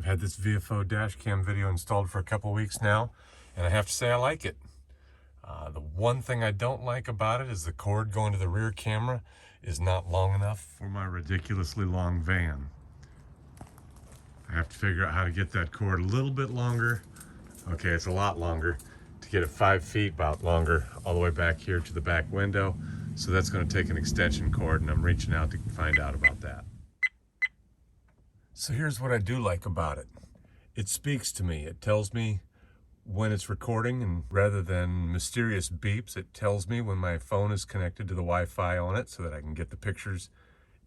had this Viofo Dashcam video installed for a couple weeks now, and I have to say I like it. The one thing I don't like about it is the cord going to the rear camera is not long enough for my ridiculously long van. I have to figure out how to get that cord a little bit longer. Okay, it's a lot longer. To get it 5 feet, about longer, all the way back here to the back window. So that's going to take an extension cord, and I'm reaching out to find out about that. So here's what I do like about it. It speaks to me. It tells me when it's recording, and rather than mysterious beeps, it tells me when my phone is connected to the Wi-Fi on it so that I can get the pictures,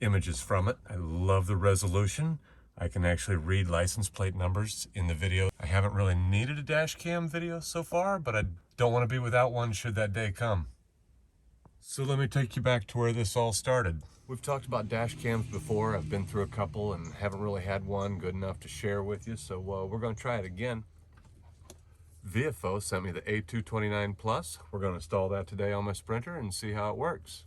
images from it. I love the resolution. I can actually read license plate numbers in the video. I haven't really needed a dash cam video so far, but I don't want to be without one should that day come. So let me take you back to where this all started. We've talked about dash cams before. I've been through a couple and haven't really had one good enough to share with you, so we're going to try it again. Viofo sent me the A229 Plus. We're going to install that today on my Sprinter and see how it works.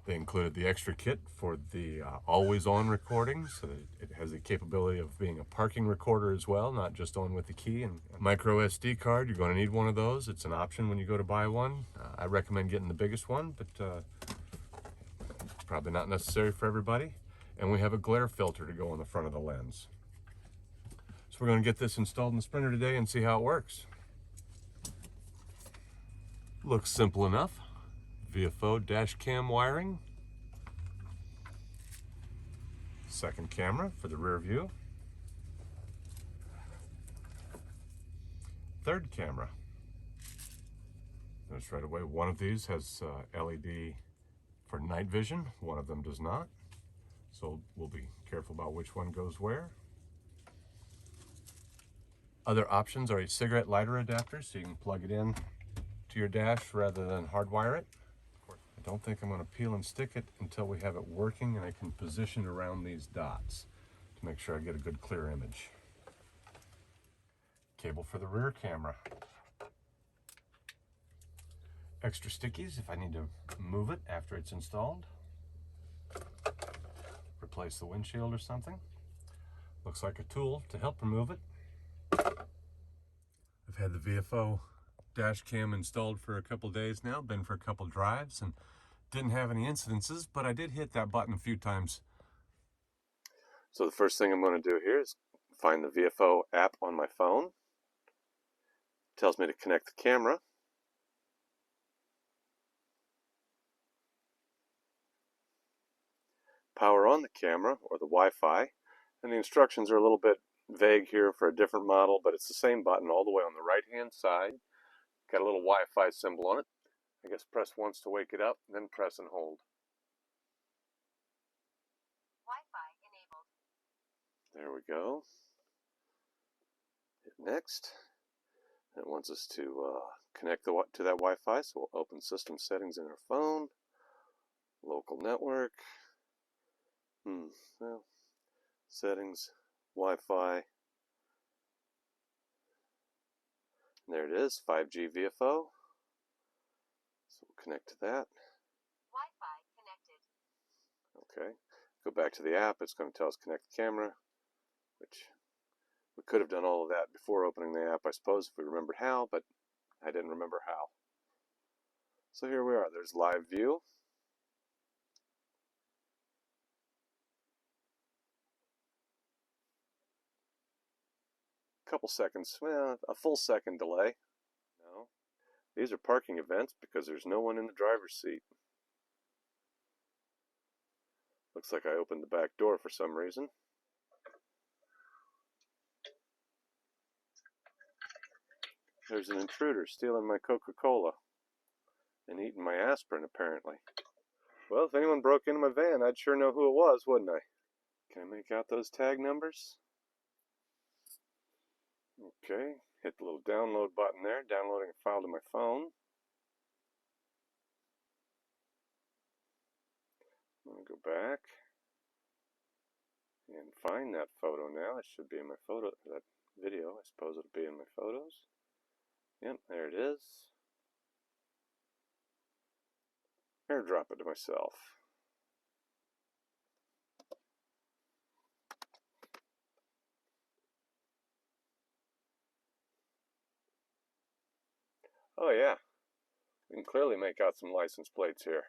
They included the extra kit for the always-on recording, so that it has the capability of being a parking recorder as well, not just on with the key. And a micro SD card, you're going to need one of those. It's an option when you go to buy one. I recommend getting the biggest one, but it's probably not necessary for everybody. And we have a glare filter to go on the front of the lens. So we're going to get this installed in the Sprinter today and see how it works. Looks simple enough. Viofo dash cam wiring. Second camera for the rear view. Third camera. Notice right away one of these has LED for night vision, one of them does not. So we'll be careful about which one goes where. Other options are a cigarette lighter adapter, so you can plug it in to your dash rather than hardwire it. I don't think I'm going to peel and stick it until we have it working and I can position around these dots to make sure I get a good clear image. Cable for the rear camera. Extra stickies if I need to move it after it's installed. Replace the windshield or something. Looks like a tool to help remove it. I've had the Viofo dash cam installed for a couple days now, been for a couple drives, and didn't have any incidences, but I did hit that button a few times. So the first thing I'm going to do here is find the Viofo app on my phone. It tells me to connect the camera. Power on the camera or the Wi-Fi, and the instructions are a little bit vague here for a different model, but it's the same button all the way on the right hand side. Got a little Wi-Fi symbol on it. I guess press once to wake it up, then press and hold. Wi-Fi enabled. There we go. Hit next. And it wants us to connect to that Wi-Fi, so we'll open system settings in our phone. Local network. Well, settings, Wi-Fi. There it is, 5G Viofo. So we'll connect to that. Wi-Fi connected. Okay. Go back to the app. It's going to tell us connect the camera, which we could have done all of that before opening the app, I suppose, if we remembered how, but I didn't remember how. So here we are. There's live view. Couple seconds, well, a full second delay. No, these are parking events because there's no one in the driver's seat. Looks like I opened the back door for some reason. There's an intruder stealing my Coca-Cola and eating my aspirin, apparently. Well, if anyone broke into my van, I'd sure know who it was, wouldn't I? Can I make out those tag numbers? Okay, hit the little download button there, downloading a file to my phone. I'm going to go back and find that photo now. It should be in my photo, that video. I suppose it'll be in my photos. Yep, there it is. Airdrop it to myself. Oh yeah, we can clearly make out some license plates here.